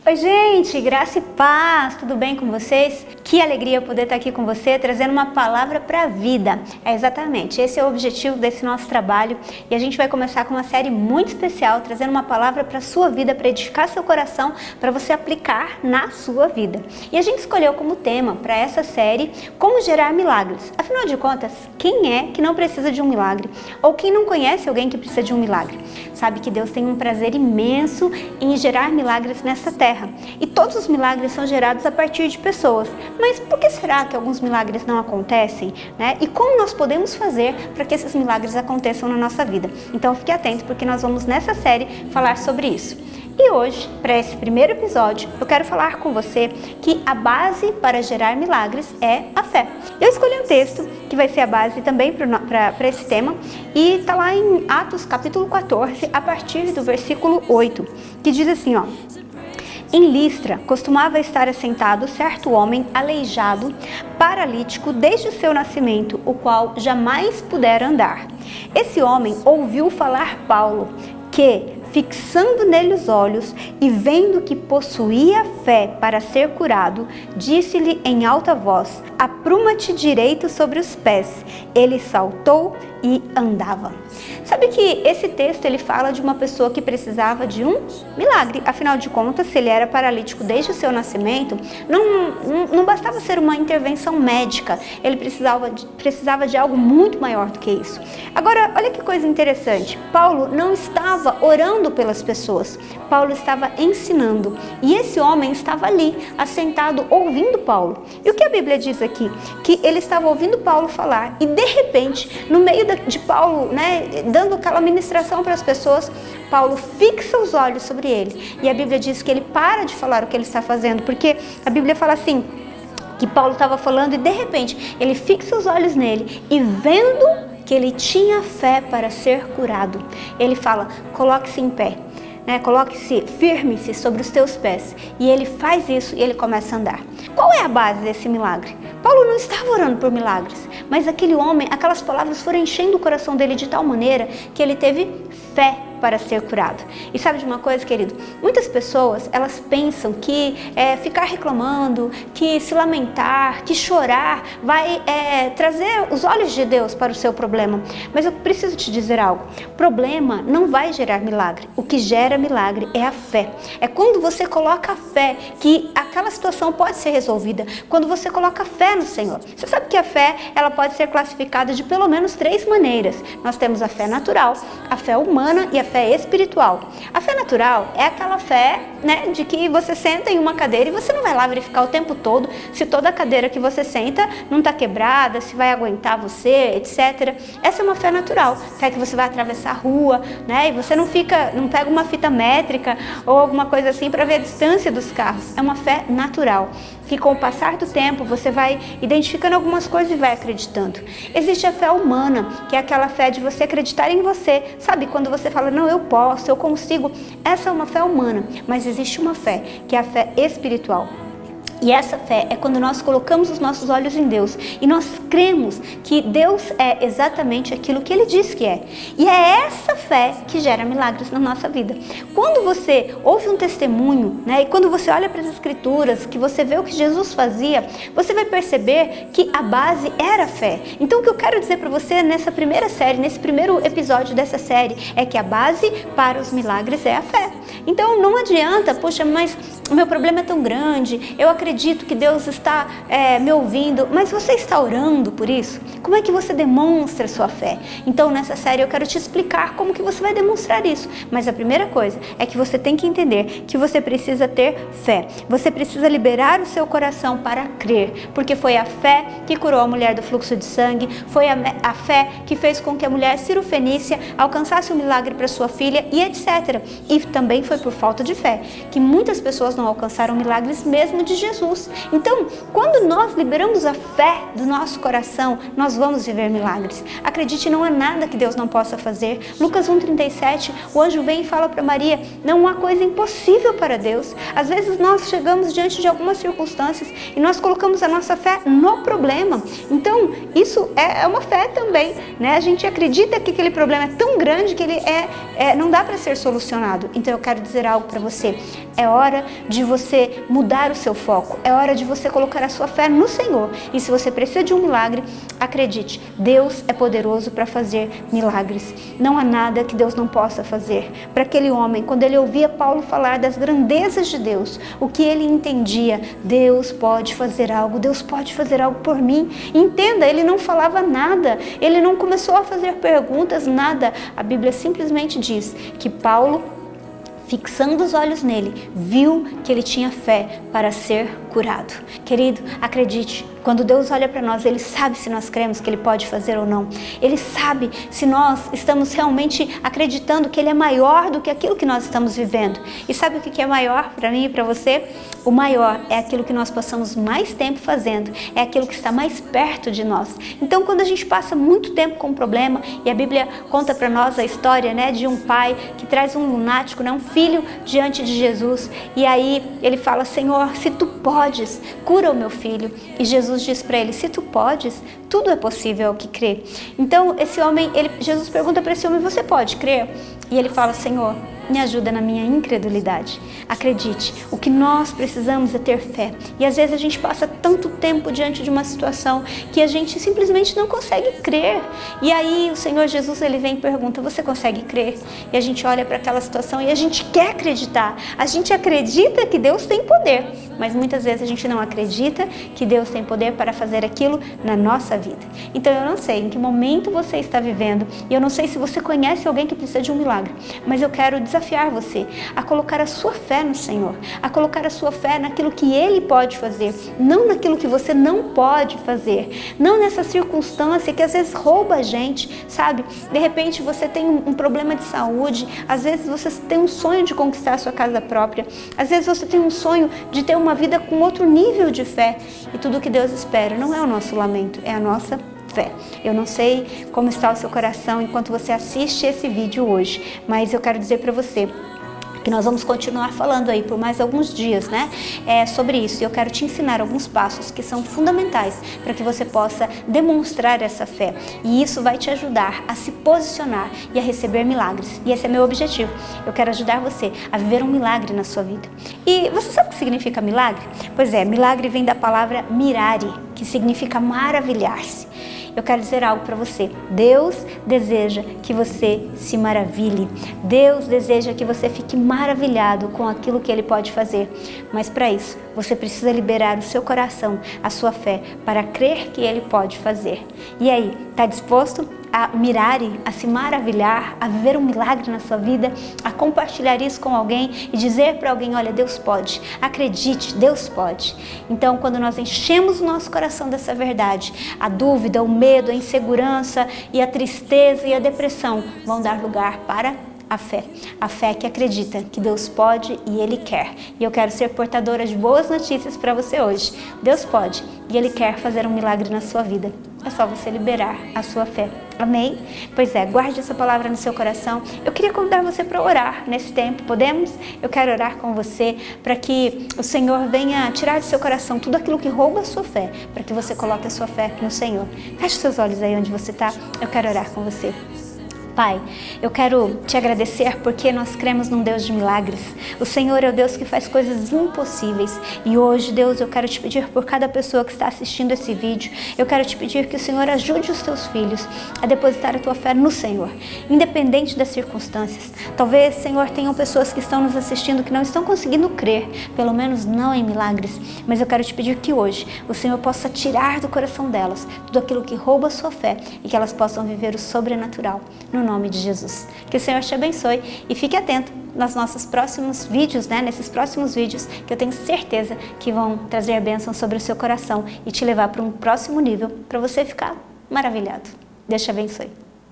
Oi gente, graça e paz, tudo bem com vocês? Que alegria poder estar aqui com você, trazendo uma palavra para a vida. Exatamente, esse é o objetivo desse nosso trabalho e a gente vai começar com uma série muito especial, trazendo uma palavra para a sua vida, para edificar seu coração, para você aplicar na sua vida. E a gente escolheu como tema para essa série, como gerar milagres. Afinal de contas, quem é que não precisa de um milagre? Ou quem não conhece alguém que precisa de um milagre? Sabe que Deus tem um prazer imenso em gerar milagres nessa terra. E todos os milagres são gerados a partir de pessoas. Mas por que será que alguns milagres não acontecem? E como nós podemos fazer para que esses milagres aconteçam na nossa vida? Então fique atento, porque nós vamos nessa série falar sobre isso. E hoje, para esse primeiro episódio, eu quero falar com você que a base para gerar milagres é a fé. Eu escolhi um texto que vai ser a base também para esse tema e está lá em Atos capítulo 14, a partir do versículo 8, que diz assim, Em Listra, costumava estar assentado certo homem aleijado, paralítico desde o seu nascimento, o qual jamais pudera andar. Esse homem ouviu falar Paulo, que, fixando nele os olhos e vendo que possuía fé para ser curado, disse-lhe em alta voz: apruma-te direito sobre os pés. Ele saltou e andava. Sabe que esse texto ele fala de uma pessoa que precisava de um milagre. Afinal de contas, se ele era paralítico desde o seu nascimento, não bastava ser uma intervenção médica. Ele precisava de algo muito maior do que isso. Agora, olha que coisa interessante. Paulo não estava orando pelas pessoas. Paulo estava ensinando. E esse homem estava ali, assentado, ouvindo Paulo. E o que a Bíblia diz aqui? Que ele estava ouvindo Paulo falar e, de repente, no meio de Paulo, dando aquela ministração para as pessoas, Paulo fixa os olhos sobre ele. E a Bíblia diz que ele para de falar o que ele está fazendo, porque a Bíblia fala assim, que Paulo estava falando e de repente ele fixa os olhos nele e vendo que ele tinha fé para ser curado, ele fala: coloque-se em pé. Coloque-se, firme-se sobre os teus pés. E ele faz isso e ele começa a andar. Qual é a base desse milagre? Paulo não estava orando por milagres, mas aquele homem, aquelas palavras foram enchendo o coração dele de tal maneira que ele teve fé para ser curado. E sabe de uma coisa, querido? Muitas pessoas, elas pensam que ficar reclamando, que se lamentar, que chorar vai trazer os olhos de Deus para o seu problema. Mas eu preciso te dizer algo. Problema não vai gerar milagre. O que gera milagre é a fé. É quando você coloca a fé que aquela situação pode ser resolvida. Quando você coloca fé no Senhor. Você sabe que a fé, ela pode ser classificada de pelo menos 3 maneiras. Nós temos a fé natural, a fé humana e a fé espiritual. A fé natural é aquela fé, de que você senta em uma cadeira e você não vai lá verificar o tempo todo se toda a cadeira que você senta não está quebrada, se vai aguentar você, etc. Essa é uma fé natural. Fé que você vai atravessar a rua, e você não pega uma fita métrica ou alguma coisa assim para ver a distância dos carros. É uma fé natural, que com o passar do tempo você vai identificando algumas coisas e vai acreditando. Existe a fé humana, que é aquela fé de você acreditar em você. Sabe, quando você fala, não, eu posso, eu consigo. Essa é uma fé humana, mas existe uma fé, que é a fé espiritual. E essa fé é quando nós colocamos os nossos olhos em Deus e nós cremos que Deus é exatamente aquilo que Ele diz que é. E é essa fé que gera milagres na nossa vida. Quando você ouve um testemunho, e quando você olha para as Escrituras, que você vê o que Jesus fazia, você vai perceber que a base era a fé. Então o que eu quero dizer para você nessa primeira série, nesse primeiro episódio dessa série, é que a base para os milagres é a fé. Então não adianta, poxa, mas o meu problema é tão grande, eu acredito que Deus está me ouvindo, mas você está orando por isso? Como é que você demonstra sua fé? Então nessa série eu quero te explicar como que você vai demonstrar isso, mas a primeira coisa é que você tem que entender que você precisa ter fé, você precisa liberar o seu coração para crer, porque foi a fé que curou a mulher do fluxo de sangue, foi a fé que fez com que a mulher cirofenícia alcançasse um milagre para sua filha e etc. E também foi por falta de fé que muitas pessoas não alcançaram milagres mesmo de Jesus. Jesus. Então, quando nós liberamos a fé do nosso coração, nós vamos viver milagres. Acredite, não há nada que Deus não possa fazer. Lucas 1,37, o anjo vem e fala para Maria, não há coisa impossível para Deus. Às vezes nós chegamos diante de algumas circunstâncias e nós colocamos a nossa fé no problema. Então, isso é uma fé também, né? A gente acredita que aquele problema é tão grande que ele não dá para ser solucionado. Então, eu quero dizer algo para você. É hora de você mudar o seu foco. É hora de você colocar a sua fé no Senhor. E se você precisa de um milagre, acredite, Deus é poderoso para fazer milagres. Não há nada que Deus não possa fazer. Para aquele homem, quando ele ouvia Paulo falar das grandezas de Deus, o que ele entendia, Deus pode fazer algo, Deus pode fazer algo por mim. Entenda, ele não falava nada, ele não começou a fazer perguntas, nada. A Bíblia simplesmente diz que Paulo, fixando os olhos nele, viu que ele tinha fé para ser curado. Querido, acredite, quando Deus olha para nós, Ele sabe se nós cremos que Ele pode fazer ou não. Ele sabe se nós estamos realmente acreditando que Ele é maior do que aquilo que nós estamos vivendo. E sabe o que é maior para mim e para você? O maior é aquilo que nós passamos mais tempo fazendo, é aquilo que está mais perto de nós. Então, quando a gente passa muito tempo com um problema, e a Bíblia conta para nós a história, né, de um pai que traz um lunático, né, um filho diante de Jesus, e aí ele fala, Senhor, se Tu podes, cura o meu filho. E Jesus diz para ele, se tu podes, tudo é possível ao que crê. Então, esse homem, Jesus pergunta para esse homem, você pode crer? E ele fala, Senhor, me ajuda na minha incredulidade. Acredite, o que nós precisamos é ter fé. E às vezes a gente passa tanto tempo diante de uma situação que a gente simplesmente não consegue crer. E aí o Senhor Jesus, ele vem e pergunta, você consegue crer? E a gente olha para aquela situação e a gente quer acreditar. A gente acredita que Deus tem poder, mas muitas vezes a gente não acredita que Deus tem poder para fazer aquilo na nossa vida. Então eu não sei em que momento você está vivendo, e eu não sei se você conhece alguém que precisa de um milagre, mas eu quero desafiar você a colocar a sua fé no Senhor, a colocar a sua fé naquilo que Ele pode fazer, não naquilo que você não pode fazer, não nessa circunstância que às vezes rouba a gente, sabe? De repente você tem um problema de saúde, às vezes você tem um sonho de conquistar a sua casa própria, às vezes você tem um sonho de ter uma vida com outro nível de fé, e tudo que Deus espera não é o nosso lamento, é a nossa fé. Eu não sei como está o seu coração enquanto você assiste esse vídeo hoje, mas eu quero dizer para você que nós vamos continuar falando aí por mais alguns dias, né, sobre isso. E eu quero te ensinar alguns passos que são fundamentais para que você possa demonstrar essa fé. E isso vai te ajudar a se posicionar e a receber milagres. E esse é meu objetivo. Eu quero ajudar você a viver um milagre na sua vida. E você sabe o que significa milagre? Pois é, milagre vem da palavra mirare, que significa maravilhar-se. Eu quero dizer algo para você. Deus deseja que você se maravilhe. Deus deseja que você fique maravilhado com aquilo que Ele pode fazer. Mas para isso, você precisa liberar o seu coração, a sua fé, para crer que Ele pode fazer. E aí, está disposto a mirar, a se maravilhar, a viver um milagre na sua vida, a compartilhar isso com alguém e dizer para alguém, olha, Deus pode, acredite, Deus pode. Então, quando nós enchemos o nosso coração dessa verdade, a dúvida, o medo, a insegurança e a tristeza e a depressão vão dar lugar para a fé que acredita que Deus pode e Ele quer. E eu quero ser portadora de boas notícias para você hoje. Deus pode e Ele quer fazer um milagre na sua vida. É só você liberar a sua fé. Amém? Pois é, guarde essa palavra no seu coração. Eu queria convidar você para orar nesse tempo. Podemos? Eu quero orar com você para que o Senhor venha tirar do seu coração tudo aquilo que rouba a sua fé, para que você coloque a sua fé no Senhor. Feche seus olhos aí onde você está. Eu quero orar com você. Pai, eu quero te agradecer porque nós cremos num Deus de milagres. O Senhor é o Deus que faz coisas impossíveis. E hoje, Deus, eu quero te pedir por cada pessoa que está assistindo esse vídeo, eu quero te pedir que o Senhor ajude os teus filhos a depositar a tua fé no Senhor, independente das circunstâncias. Talvez, Senhor, tenham pessoas que estão nos assistindo que não estão conseguindo crer, pelo menos não em milagres, mas eu quero te pedir que hoje o Senhor possa tirar do coração delas tudo aquilo que rouba a sua fé e que elas possam viver o sobrenatural. No nome de Jesus. Que o Senhor te abençoe e fique atento nos nossos próximos vídeos, né? Nesses próximos vídeos que eu tenho certeza que vão trazer bênção sobre o seu coração e te levar para um próximo nível para você ficar maravilhado. Deus te abençoe.